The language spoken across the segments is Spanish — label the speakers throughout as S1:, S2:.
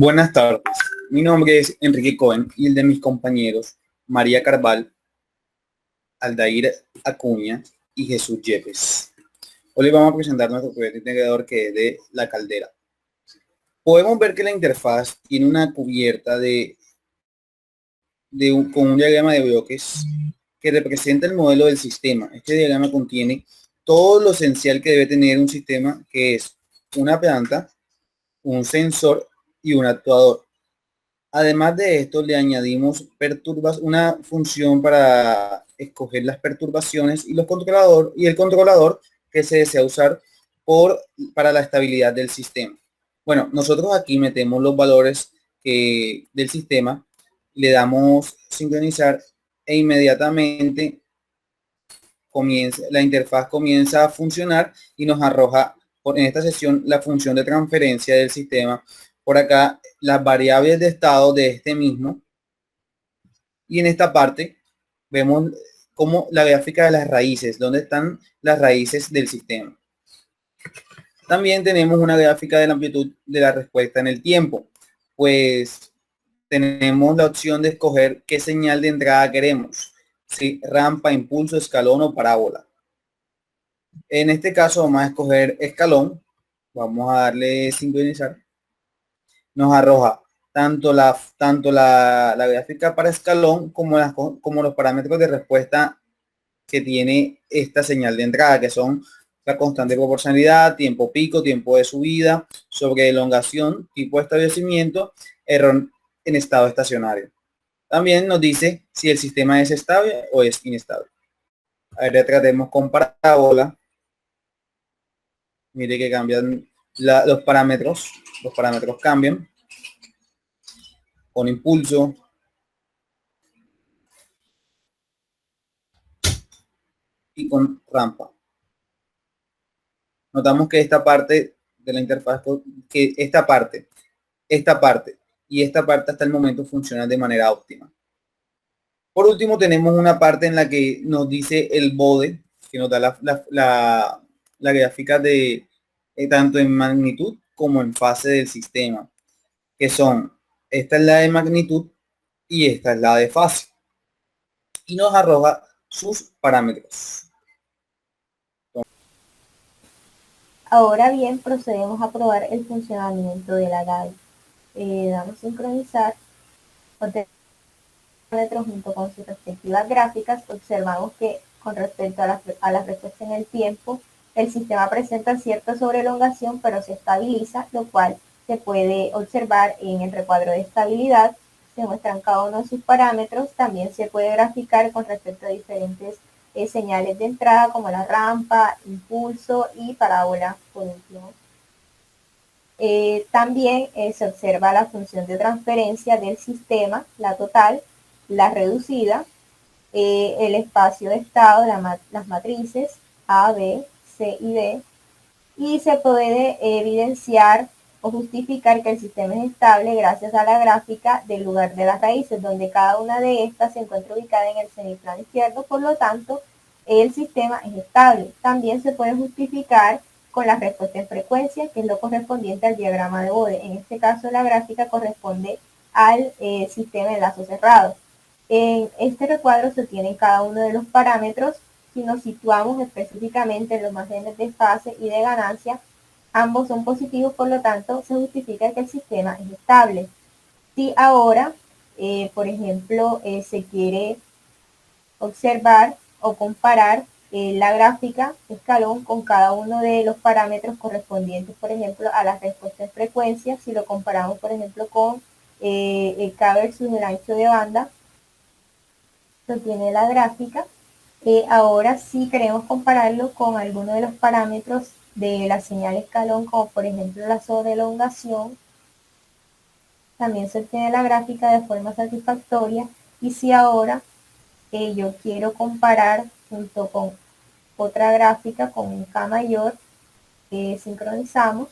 S1: Buenas tardes, mi nombre es Enrique Cohen y el de mis compañeros María Carval, Aldair Acuña y Jesús Yepes. Hoy les vamos a presentar nuestro proyecto integrador que es de La Caldera. Podemos ver que la interfaz tiene una cubierta con un diagrama de bloques que representa el modelo del sistema. Este diagrama contiene todo lo esencial que debe tener un sistema, que es una planta, un sensor y un actuador. Además de esto, le añadimos una función para escoger las perturbaciones y el controlador que se desea usar para la estabilidad del sistema. Bueno, nosotros aquí metemos los valores del sistema, le damos sincronizar e inmediatamente la interfaz comienza a funcionar y nos arroja en esta sesión la función de transferencia del sistema. Por acá las variables de estado de este mismo, y en esta parte vemos como la gráfica de las raíces, donde están las raíces del sistema. También tenemos una gráfica de la amplitud de la respuesta en el tiempo, pues tenemos la opción de escoger qué señal de entrada queremos, si rampa, impulso, escalón o parábola. En este caso vamos a escoger escalón, vamos a darle sincronizar, nos arroja tanto la gráfica para escalón como los parámetros de respuesta que tiene esta señal de entrada, que son la constante de proporcionalidad, tiempo pico, tiempo de subida, sobre elongación, tipo de establecimiento, error en estado estacionario. También nos dice si el sistema es estable o es inestable. A ver, tratemos con parábola. Mire que cambian los parámetros cambian. Con impulso, y con rampa. Notamos que esta parte de la interfaz, que esta parte y esta parte hasta el momento funcionan de manera óptima. Por último, tenemos una parte en la que nos dice el bode, que nos da la gráfica de tanto en magnitud como en fase del sistema, que son, esta es la de magnitud y esta es la de fase, y nos arroja sus parámetros.
S2: Ahora bien, procedemos a probar el funcionamiento de la GAI. Damos sincronizar, parámetros junto con sus respectivas gráficas. Observamos que con respecto a la respuesta en el tiempo, el sistema presenta cierta sobreelongación, pero se estabiliza, lo cual se puede observar en el recuadro de estabilidad. Se muestran cada uno de sus parámetros. También se puede graficar con respecto a diferentes señales de entrada como la rampa, impulso y parábola por último. También se observa la función de transferencia del sistema, la total, la reducida, el espacio de estado, las matrices A, B, C y D, y se puede evidenciar o justificar que el sistema es estable gracias a la gráfica del lugar de las raíces, donde cada una de estas se encuentra ubicada en el semiplano izquierdo, por lo tanto, el sistema es estable. También se puede justificar con la respuesta en frecuencia, que es lo correspondiente al diagrama de Bode. En este caso, la gráfica corresponde al sistema de lazo cerrado. En este recuadro se tienen cada uno de los parámetros. Si nos situamos específicamente en los márgenes de fase y de ganancia, ambos son positivos, por lo tanto, se justifica que el sistema es estable. Si ahora, por ejemplo, se quiere observar o comparar la gráfica escalón con cada uno de los parámetros correspondientes, por ejemplo, a la respuesta en frecuencia, si lo comparamos, por ejemplo, con el K versus el ancho de banda, tiene la gráfica. Ahora sí queremos compararlo con alguno de los parámetros de la señal escalón, como por ejemplo la sobreelongación. También se obtiene la gráfica de forma satisfactoria. Y si ahora yo quiero comparar junto con otra gráfica con un K mayor, sincronizamos,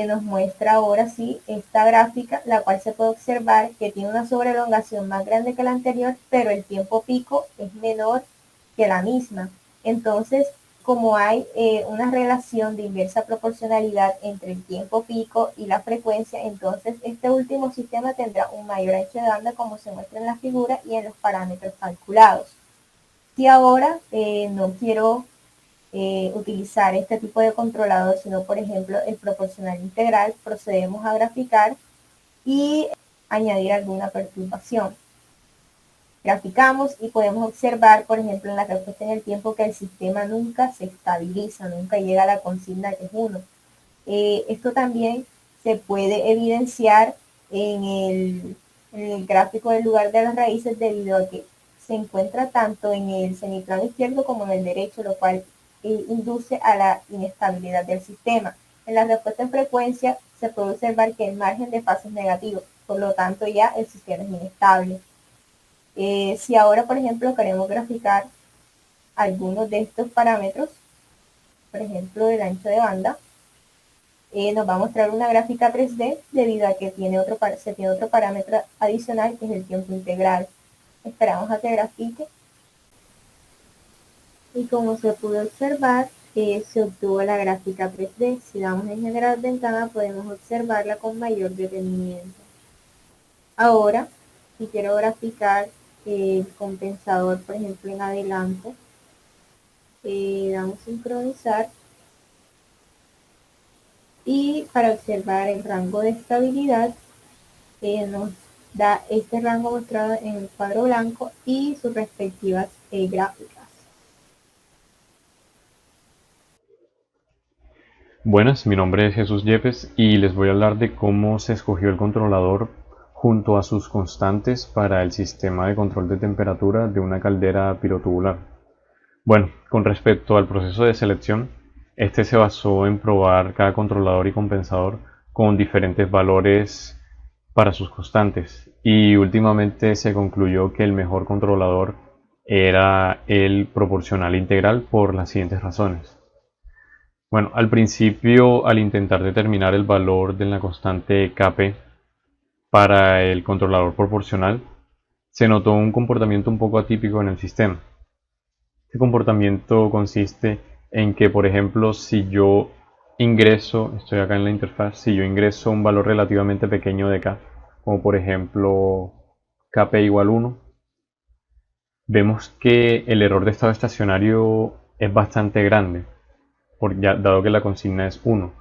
S2: nos muestra ahora sí esta gráfica, la cual se puede observar que tiene una sobreelongación más grande que la anterior, pero el tiempo pico es menor que la misma. Entonces, como hay una relación de inversa proporcionalidad entre el tiempo pico y la frecuencia, entonces este último sistema tendrá un mayor ancho de banda como se muestra en la figura y en los parámetros calculados. Si ahora no quiero utilizar este tipo de controlador, sino por ejemplo el proporcional integral, procedemos a graficar y añadir alguna perturbación. Graficamos y podemos observar, por ejemplo, en la respuesta en el tiempo que el sistema nunca se estabiliza, nunca llega a la consigna que es 1. Esto también se puede evidenciar en el gráfico del lugar de las raíces debido a que se encuentra tanto en el semiplano izquierdo como en el derecho, lo cual induce a la inestabilidad del sistema. En la respuesta en frecuencia se puede observar que el margen de fase es negativo, por lo tanto ya el sistema es inestable. Si ahora, por ejemplo, queremos graficar algunos de estos parámetros, por ejemplo, el ancho de banda, nos va a mostrar una gráfica 3D debido a que se tiene otro parámetro adicional que es el tiempo integral. Esperamos a que grafique. Y como se pudo observar, se obtuvo la gráfica 3D. Si damos en generar ventana, podemos observarla con mayor detenimiento. Ahora, si quiero graficar el compensador, por ejemplo, en adelante, damos sincronizar y para observar el rango de estabilidad nos da este rango mostrado en el cuadro blanco y sus respectivas gráficas.
S3: Buenas, mi nombre es Jesús Yepes y les voy a hablar de cómo se escogió el controlador junto a sus constantes para el sistema de control de temperatura de una caldera pirotubular. Bueno, con respecto al proceso de selección, este se basó en probar cada controlador y compensador con diferentes valores para sus constantes y últimamente se concluyó que el mejor controlador era el proporcional integral por las siguientes razones. Bueno, al principio, al intentar determinar el valor de la constante Kp para el controlador proporcional, se notó un comportamiento un poco atípico en el sistema. Este comportamiento consiste en que, por ejemplo, si yo ingreso, estoy acá en la interfaz, si yo ingreso un valor relativamente pequeño de K, como por ejemplo Kp igual 1, vemos que el error de estado estacionario es bastante grande, dado que la consigna es 1.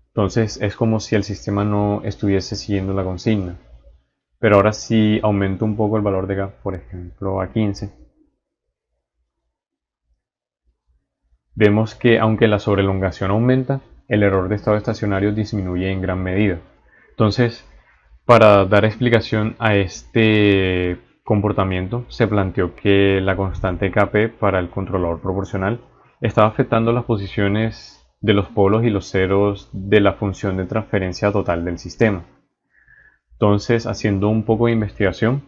S3: Entonces es como si el sistema no estuviese siguiendo la consigna. Pero ahora si aumento un poco el valor de K, por ejemplo a 15, vemos que aunque la sobrelongación aumenta, el error de estado estacionario disminuye en gran medida. Entonces, para dar explicación a este comportamiento, se planteó que la constante Kp para el controlador proporcional estaba afectando las posiciones de los polos y los ceros de la función de transferencia total del sistema. Entonces, haciendo un poco de investigación,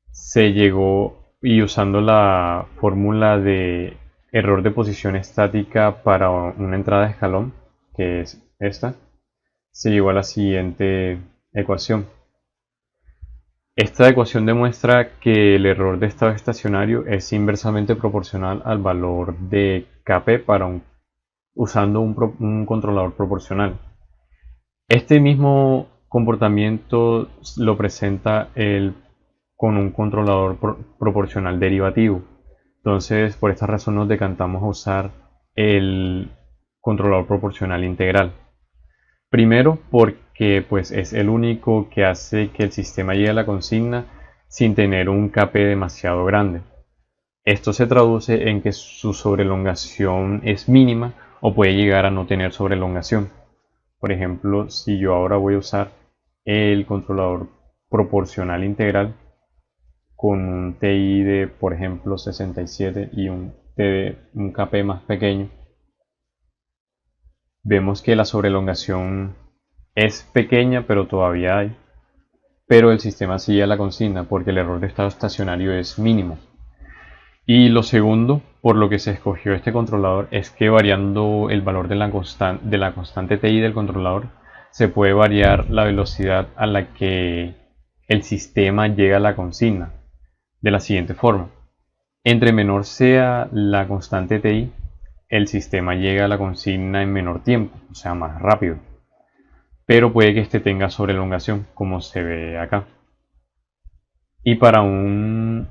S3: se llegó, y usando la fórmula de error de posición estática para una entrada de escalón, que es esta, se llegó a la siguiente ecuación. Esta ecuación demuestra que el error de estado estacionario es inversamente proporcional al valor de Kp usando un controlador proporcional. Este mismo comportamiento lo presenta con un controlador proporcional derivativo. Entonces, por esta razón nos decantamos a usar el controlador proporcional integral. Primero, porque pues, es el único que hace que el sistema llegue a la consigna sin tener un Kp demasiado grande. Esto se traduce en que su sobrelongación es mínima o puede llegar a no tener sobrelongación. Por ejemplo, si yo ahora voy a usar el controlador proporcional integral con un TI de, por ejemplo, 67 y un Kp más pequeño, vemos que la sobrelongación es pequeña, pero todavía hay. Pero el sistema sigue a la consigna porque el error de estado estacionario es mínimo. Y lo segundo, por lo que se escogió este controlador, es que variando el valor de la constante TI del controlador, se puede variar la velocidad a la que el sistema llega a la consigna, de la siguiente forma. Entre menor sea la constante TI, el sistema llega a la consigna en menor tiempo, o sea, más rápido. Pero puede que este tenga sobrelongación, como se ve acá. Y para una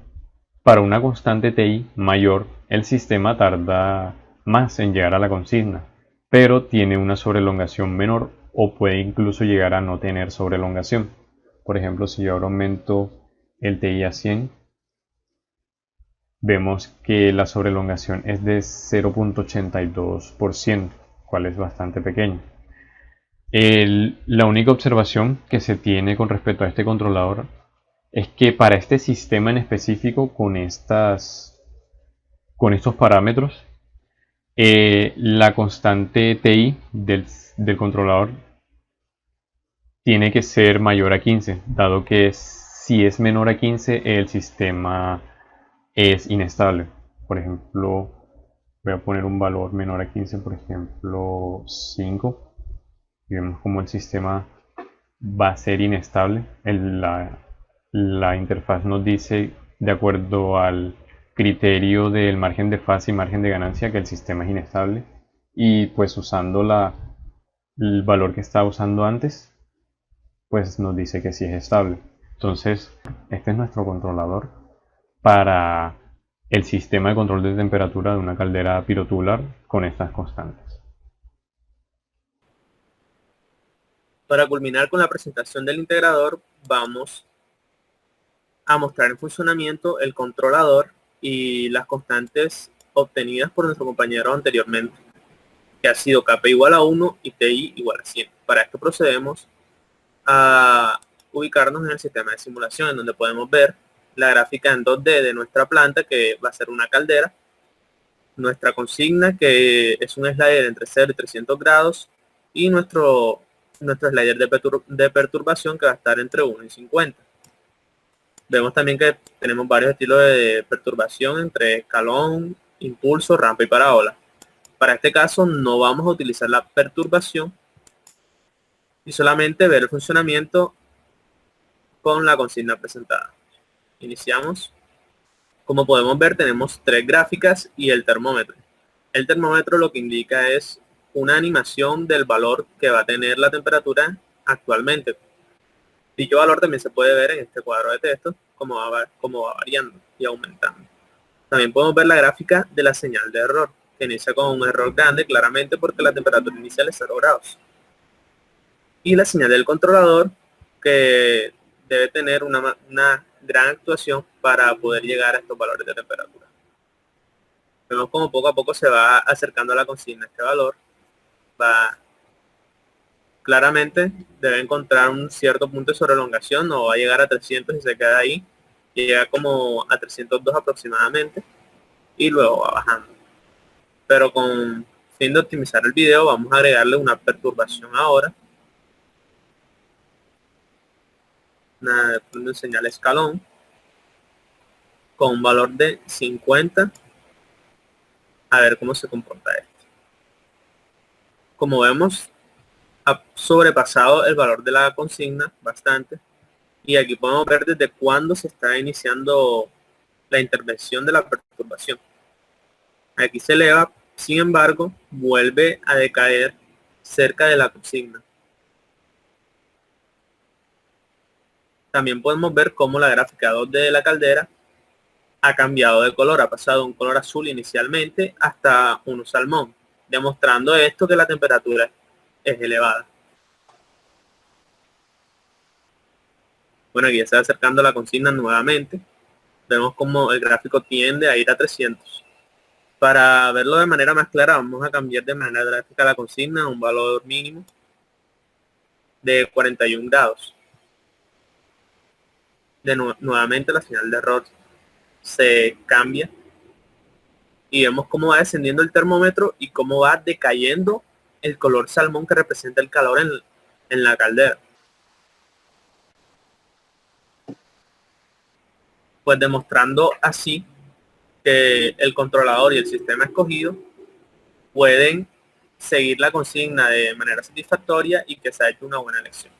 S3: constante TI mayor, el sistema tarda más en llegar a la consigna, pero tiene una sobrelongación menor o puede incluso llegar a no tener sobrelongación. Por ejemplo, si yo ahora aumento el TI a 100, vemos que la sobrelongación es de 0.82%, cual es bastante pequeño. La única observación que se tiene con respecto a este controlador es que para este sistema en específico, con estos parámetros, la constante TI del controlador tiene que ser mayor a 15, dado que si es menor a 15 el sistema es inestable. Por ejemplo, voy a poner un valor menor a 15, por ejemplo 5, y vemos como el sistema va a ser inestable. La interfaz nos dice, de acuerdo al criterio del margen de fase y margen de ganancia, que el sistema es inestable, y pues usando el valor que estaba usando antes, pues nos dice que sí es estable. Entonces, este es nuestro controlador para el sistema de control de temperatura de una caldera pirotubular con estas constantes.
S4: Para culminar con la presentación del integrador, vamos a mostrar en funcionamiento el controlador y las constantes obtenidas por nuestro compañero anteriormente, que ha sido Kp igual a 1 y Ti igual a 100. Para esto procedemos a ubicarnos en el sistema de simulación, en donde podemos ver la gráfica en 2D de nuestra planta, que va a ser una caldera, nuestra consigna, que es un slider entre 0 y 300 grados, y nuestro slider de perturbación, que va a estar entre 1 y 50. Vemos también que tenemos varios estilos de perturbación entre escalón, impulso, rampa y parábola. Para este caso no vamos a utilizar la perturbación y solamente ver el funcionamiento con la consigna presentada. Iniciamos. Como podemos ver, tenemos 3 gráficas y el termómetro. El termómetro lo que indica es una animación del valor que va a tener la temperatura actualmente. Dicho valor también se puede ver en este cuadro de texto, cómo va variando y aumentando. También podemos ver la gráfica de la señal de error, que inicia con un error grande, claramente porque la temperatura inicial es 0 grados. Y la señal del controlador, que debe tener una gran actuación para poder llegar a estos valores de temperatura. Vemos como poco a poco se va acercando a la consigna este valor. Claramente debe encontrar un cierto punto de sobrelongación, no va a llegar a 300 y se queda ahí, llega como a 302 aproximadamente y luego va bajando. Pero con fin de optimizar el video vamos a agregarle una perturbación ahora, una señal escalón con un valor de 50, a ver cómo se comporta esto. Como vemos, ha sobrepasado el valor de la consigna bastante, y aquí podemos ver desde cuándo se está iniciando la intervención de la perturbación. Aquí se eleva, sin embargo, vuelve a decaer cerca de la consigna. También podemos ver cómo la gráfica 2D de la caldera ha cambiado de color, ha pasado de un color azul inicialmente hasta un salmón, demostrando esto que la temperatura es elevada. Bueno, aquí ya se va acercando la consigna nuevamente. Vemos como el gráfico tiende a ir a 300. Para verlo de manera más clara, vamos a cambiar de manera drástica la consigna a un valor mínimo de 41 grados. Nuevamente la señal de error se cambia y vemos cómo va descendiendo el termómetro y cómo va decayendo el color salmón que representa el calor en la caldera. Pues demostrando así que el controlador y el sistema escogido pueden seguir la consigna de manera satisfactoria y que se ha hecho una buena elección.